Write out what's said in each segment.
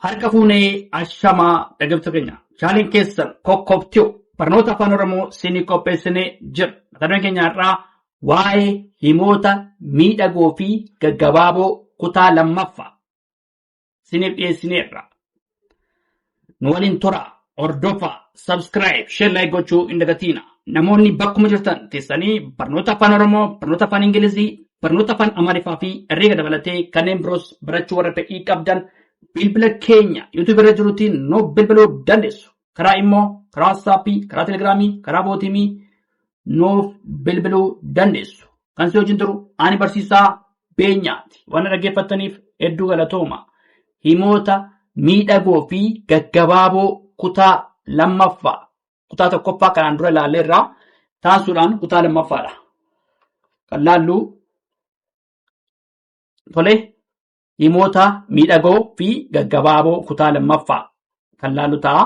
Harka fuunee ashamaa dhaggeeffattoota keenya chaaliin keessan kokkobtiu barnoota afaan oromoo sinii qopheessinee jira. Mata dureen keenya irraa waa'ee himoota miidhagoo fi gaggabaaboo kutaa lammaffaa siniif dhiyeessineerra. Nu waliin tura, hordofaa, subscribe, share, like gochuu hin dagatiina. Namoonni bakkuma jirtan teessanii barnoota afaan oromoo, barnoota afaan ingilizii, barnoota afaan amaariffaa fi herreega dabalatee kanneen biroos barachuu warra fedhii qabdan bilbila keenya YouTube irra jirutiin nu bilbiluu dandeessu. Karaa immoo karaa WhatsAppii, karaa Telegiraamii, karaa Bootimii nuuf bilbiluu dandeessu. Kan si wajjin turu ani barsiisaa Beenyaati. Waan dhaggeeffattaniif hedduu galatooma. Himoota miidhagoo fi gaggabaaboo kutaa lammaffaa. Kutaa tokkoffaa kanaan dura ilaalleerraa taasisuudhaan kutaa lammaffaadha. Kan laallu tole himoota miidhagoo fi gaggabaaboo kutaa lammaffaa kan laallu ta'a.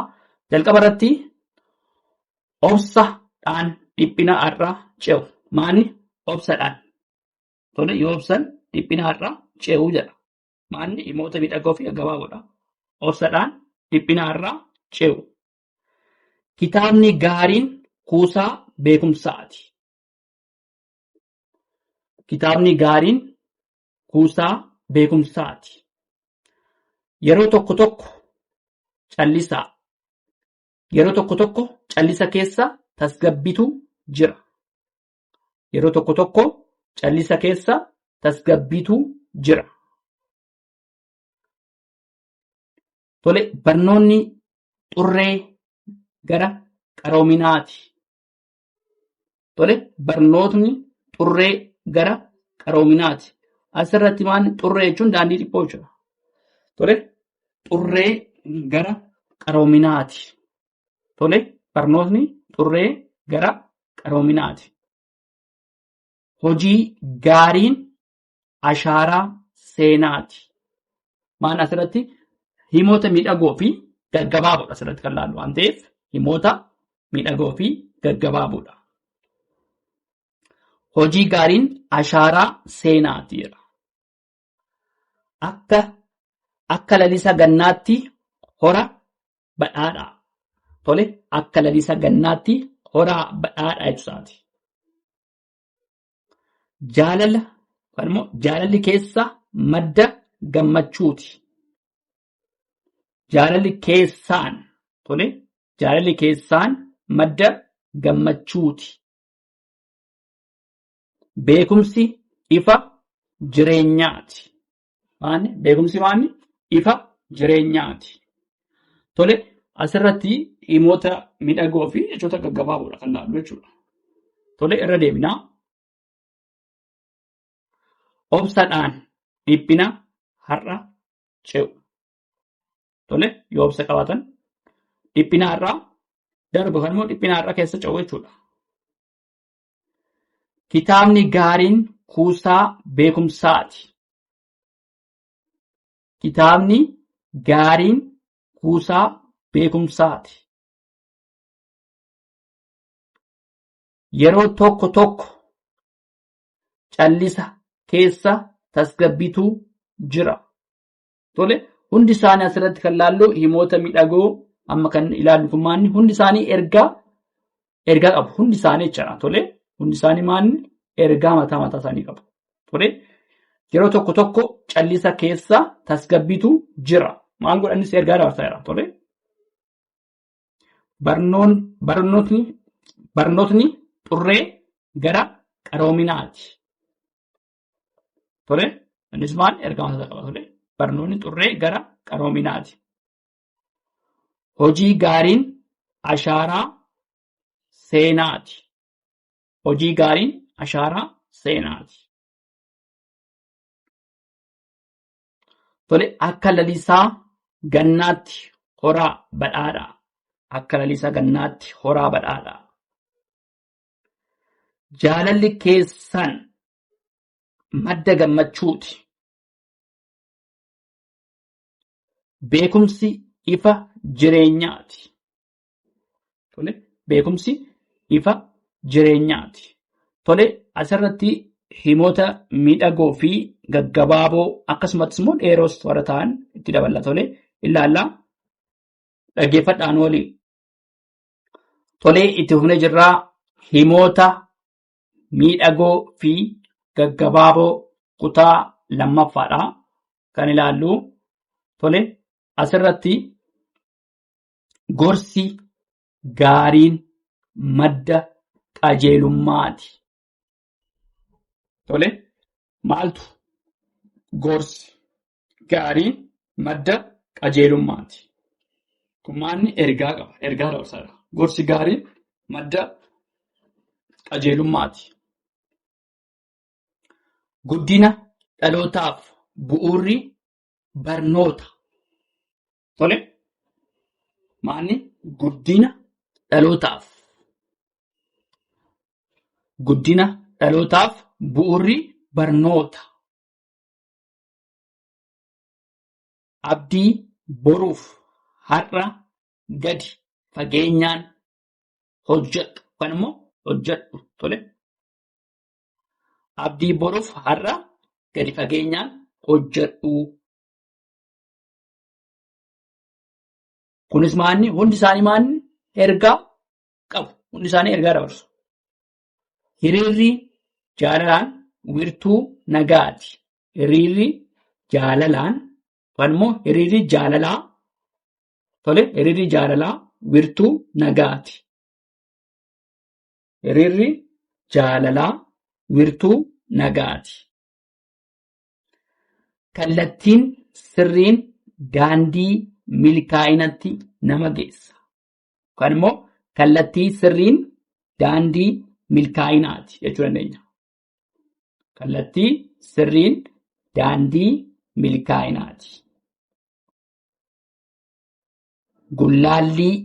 Jalqaba irratti obsadhaan dhiphina irra ce'u. Maanni obsadhaan. Tole yoo obsan dhiphina irra ce'uu jedha. Maanni himoota miidhagoo fi gaggabaaboodha. Obsadhaan dhiphina irra ce'u. Kitaabni gaariin kuusaa beekumsaati. Kitaabni gaariin kuusaa beekumsaati. Yeroo tokko tokko callisaa. Yeroo tokko tokko callisa keessa tasgabbiitu jira. Yeroo tokko tokko callisa keessa tasgabbiitu jira. Tole barnoonni xurree gara qaroominaati. Tole barnootni xurree gara qaroominaati. Asirratti maal xurree jechuun daandii dhiphoo jechuudha. Tole xurree gara qaroominaati. Tole barnootni xurree gara qaroominaati. Hojii gaariin ashaaraa seenaati. Maan asirratti himoota miidhagoo fi gaggabaaboodha asirratti kan laallu waan ta'eef himoota miidhagoo fi gaggabaaboodha. Hojii gaariin ashaaraa seenaati. Akka lalisa gannaatti hora badhaadhaa. Tole akka lalisa gannaatti hora badhaadhaa jechuusaati. Jaalalli keessa madda gammachuuti. Jaalalli keessaan. Tole jaalalli keessaan madda gammachuuti. Beekumsi ifa jireenyaati. Beekumsi maanni ifa jireenyaati. Tole asirratti himoota miidhagoo fi jechoota gaggabaaboodha kan laallu jechuudha. Tole irra deebinaa. Obsadhaan dhiphina har'a ce'u. Tole yoo obsa qabaatan dhiphina har'aa darbu kan immoo dhiphina har'a keessa ce'u jechuudha. Kitaabni gaariin kuusaa beekumsaati. Kitaabni gaariin kuusaa beekumsaati. Yeroo tokko tokko callisa keessa tasgabbiitu jira. Tole hundi isaanii asirratti kan laallu himoota miidhagoo amma kan ilaallu kun maanni hundi isaanii ergaa qabu. Hundi isaanii jechuudha. Tole hundi isaanii maanni ergaa mataa isaanii qabu. Tole yeroo tokko tokko callisa keessa tasgabbiitu jira. Maal godhanis ergaa dabarsaa jira. Tole barnootni xurree gara qaroominaati. Tole innis maal ergaa mataa qaba. Tole barnoonni xurree gara qaroominaati. Hojii gaariin ashaaraa seenaati. Hojii gaariin ashaaraa seenaati. Tole akka lalisaa gannaatti horaa badhaadhaa. Akka lalisaa gannaatti horaa badhaadhaa. Jaalalli keessan madda gammachuuti. Beekumsi ifa jireenyaati. Tole beekumsi ifa jireenyaati. Tole asirratti himoota miidhagoo fi gaggabaaboo akkasumas immoo dheeroos warra ta'an itti dabala. Tole ilaallaa dhaggeeffadhaan waliin. Tolee itti fufnee jirraa himoota miidhagoo fi gaggabaaboo kutaa lammaffaadha kan ilaallu. Tole asirratti gorsi gaariin madda qajeelummaati. Tole maaltu gorsi gaariin madda qajeelummaati. Kun maanni ergaa qaba. Ergaa dabarsaadha. Gorsi gaariin madda qajeelummaati. Guddina dhalootaaf bu'uurri barnoota. Tole maanni guddina dhalootaaf. Guddina dhalootaaf bu'uurri barnoota. Abdii boruuf har'a gadi fageenyaan hojjedhu. Kan immoo hojjedhu. Tole. Abdii boruuf har'a gadi fageenyaan hojjedhu. Kunis maanni hundi isaanii maanni ergaa qabu. Hundi isaanii ergaa dabarsu. Hiriirri jaalalaan wirtuu nagaati. Hiriirri jaalalaan kan immoo hiriirri jaalalaa. Tole hiriirri jaalalaa wirtuu nagaati. Hiriirri jaalalaa wirtuu nagaati. Kallattiin sirriin daandii milkaa'inatti nama geessa. Kan immoo kallattii sirriin daandii milkaa'inaati jechuu dandeenya. Kallattii sirriin daandii milkaa'inaati. Gullaallii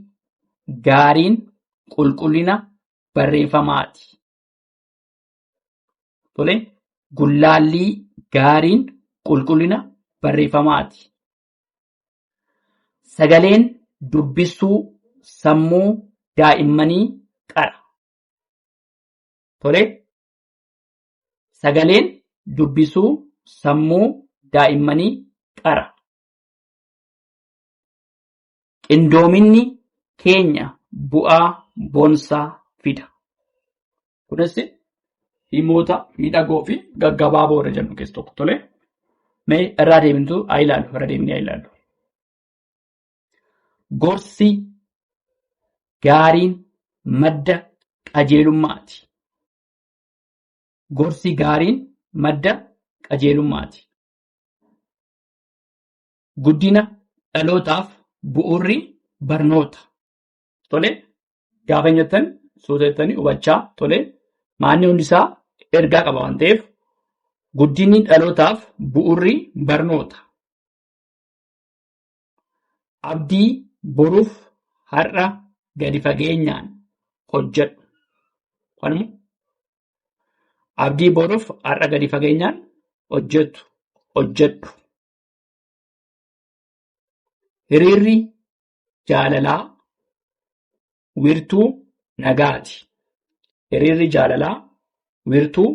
gaariin qulqullina barreeffamaati. Tole gullaallii gaariin qulqullina barreeffamaati. Sagaleen dubbisuu sammuu daa'immanii qara. Tole sagaleen dubbisuu sammuu daa'immanii qara. Qindoominni keenya bu'aa boonsaa fida. Kunis himoota miidhagoo fi gaggabaaboo irra jennu keessa tokko. Tole mee irraa deemtu haa ilaallu. Irra deemnee haa ilaallu. Gorsi gaariin madda qajeelummaati. Gorsi gaariin madda qajeelummaati. Guddina dhalootaaf bu'uurri barnoota. Tole gaafa jettan suutettanii hubachaa. Tole maanni hundisaa ergaa qaba waan ta'eef guddinni dhalootaaf bu'uurri barnoota. Abdii boruuf har'a gadi fageenyaan hojjedhu. Kanuma abdii boruuf har'a gadi fageenyaan hojjedhu. Hiriirri jaalalaa wirtuu nagaati. Hiriirri jaalalaa wirtuu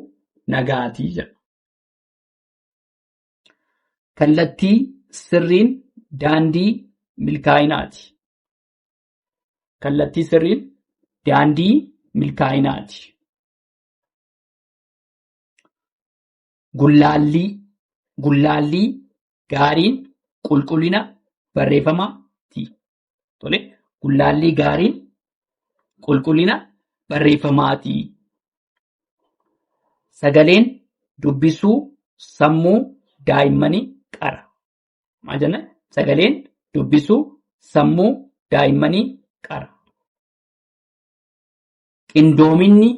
nagaati jedha. Kallattii sirriin daandii milkaa'inaati. Kallattii sirriin daandii milkaa'inaati. Gullaallii gaariin qulqullina barreeffamaati. Tole gullaallii gaariin qulqullina barreeffamaati. Sagaleen dubbisuu sammuu daa'immanii qara. Maal jenna? Sagaleen dubbisuu sammuu daa'immanii qara. Qindoominni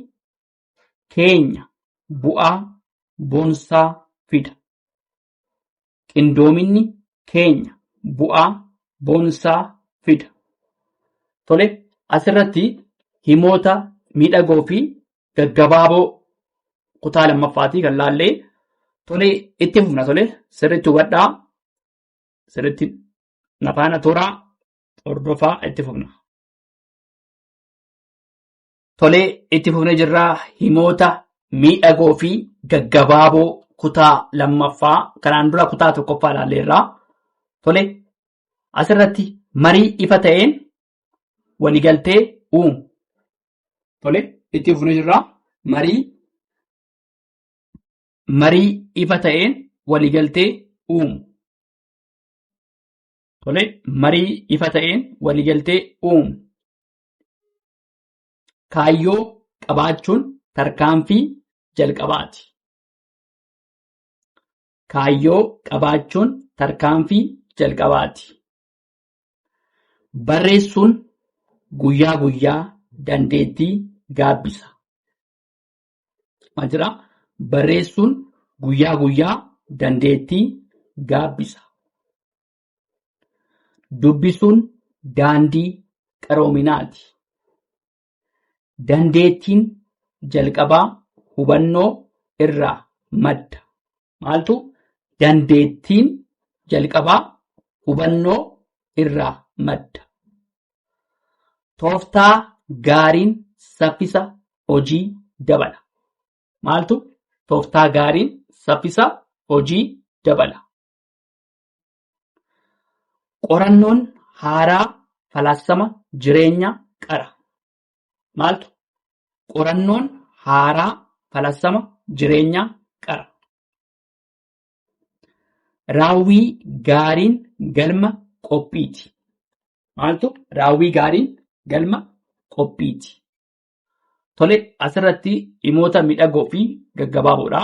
keenya bu'aa boonsaa fida. Qindoominni keenya bu'aa boonsaa fida. Tole asirratti himoota miidhagoo fi gaggabaaboo kutaa lammaffaatii kan laallee tole itti fufna. Tole sirriitti hubadhaa. Sirriitti nafaana toraa hordofaa itti fufna. Tole itti fufnee jirraa himoota miidhagoo fi gaggabaaboo kutaa lammaffaa kanaan dura kutaa tokkoffaa laalleerraa. Tole asirratti marii ifa ta'een waliigaltee uumu. Tole itti fufnee jirra. Marii ifa ta'een waliigaltee uumu. Tole marii ifa ta'een waliigaltee uumu. Kaayyoo qabaachuun tarkaanfii jalqabaati. Kaayyoo qabaachuun tarkaanfii jalqabaati. Barreessuun guyyaa guyyaa dandeettii gaabbisa. Maal jedhaa? Barreessuun guyyaa guyyaa dandeettii gaabbisa. Dubbisuun daandii qaroominaati. Dandeettiin jalqabaa hubannoo irraa madda. Maaltu? Dandeettiin jalqabaa hubannoo irraa madda. Tooftaa gaariin saffisa hojii dabala. Maaltu? Tooftaa gaariin saffisa hojii dabala. Qorannoon haaraa falaasama jireenya qara. Maaltu? Qorannoon haaraa falaasama jireenya qara. Raawwii gaariin galma qophiiti. Maaltu? Raawwii gaariin galma qophiiti. Tole asirratti dhimoota miidhagoo fi gaggabaaboodha.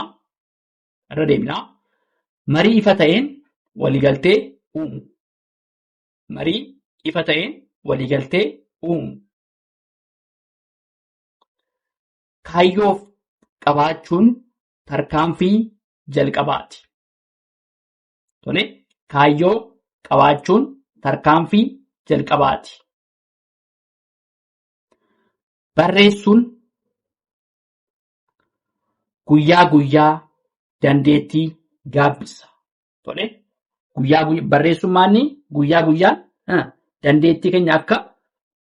Irra deemnaa. Marii ifa ta'een waliigaltee uumu. Marii ifa ta'een waliigaltee uumu. Kaayyoo qabaachuun tarkaanfii jalqabaati. Tole kaayyoo qabaachuun tarkaanfii jalqabaati. Barreessuun guyyaa guyyaa dandeettii gaabbisa. Tole barreessuun maanni guyyaa guyyaan dandeettii keenya akka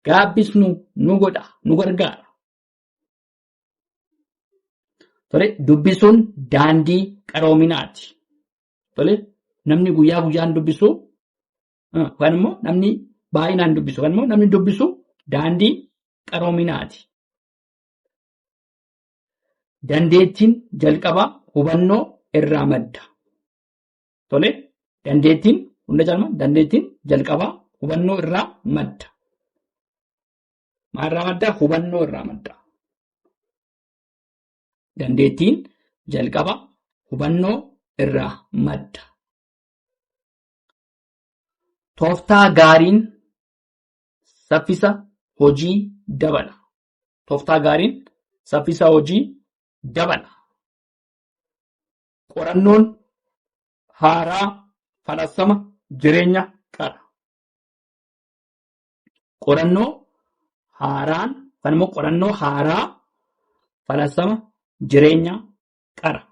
gaabbisnu nu godha, nu gargaara. Tole dubbisuun daandii qaroominaati. Tole namni guyyaa guyyaan dubbisu yookaan immoo namni baay'inaan dubbisu yookaan immoo namni dubbisu daandii qaroominaati. Dandeettiin jalqabaa hubannoo irraa madda. Tole dandeettiin jalqabaa hubannoo irraa madda. Maalirraa madda? Hubannoo irraa madda. Dandeettiin jalqabaa hubannoo irraa madda. Tooftaa gaariin saffisa hojii dabala. Tooftaa gaariin saffisa hojii dabala. Qorannoon haaraa falaasama jireenya qara. Qorannoo haaraa falaasama jireenya qara.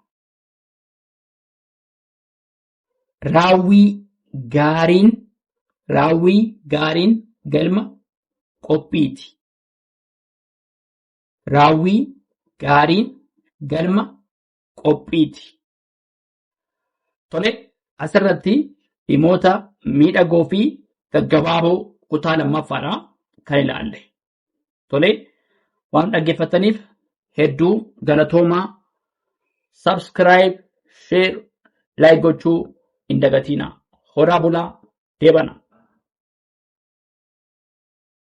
Raawwii gaariin galma qophiiti. Raawwii gaariin galma qophiiti. Tole asirratti dhimoota miidhagoo fi gaggabaaboo kutaa lammaffaadhaa kan ilaalle. Tole waan dhaggeeffataniif hedduu galatoomaa. Subscribe, share, like gochuu hin dagatinaa. Horaa bulaa deebana.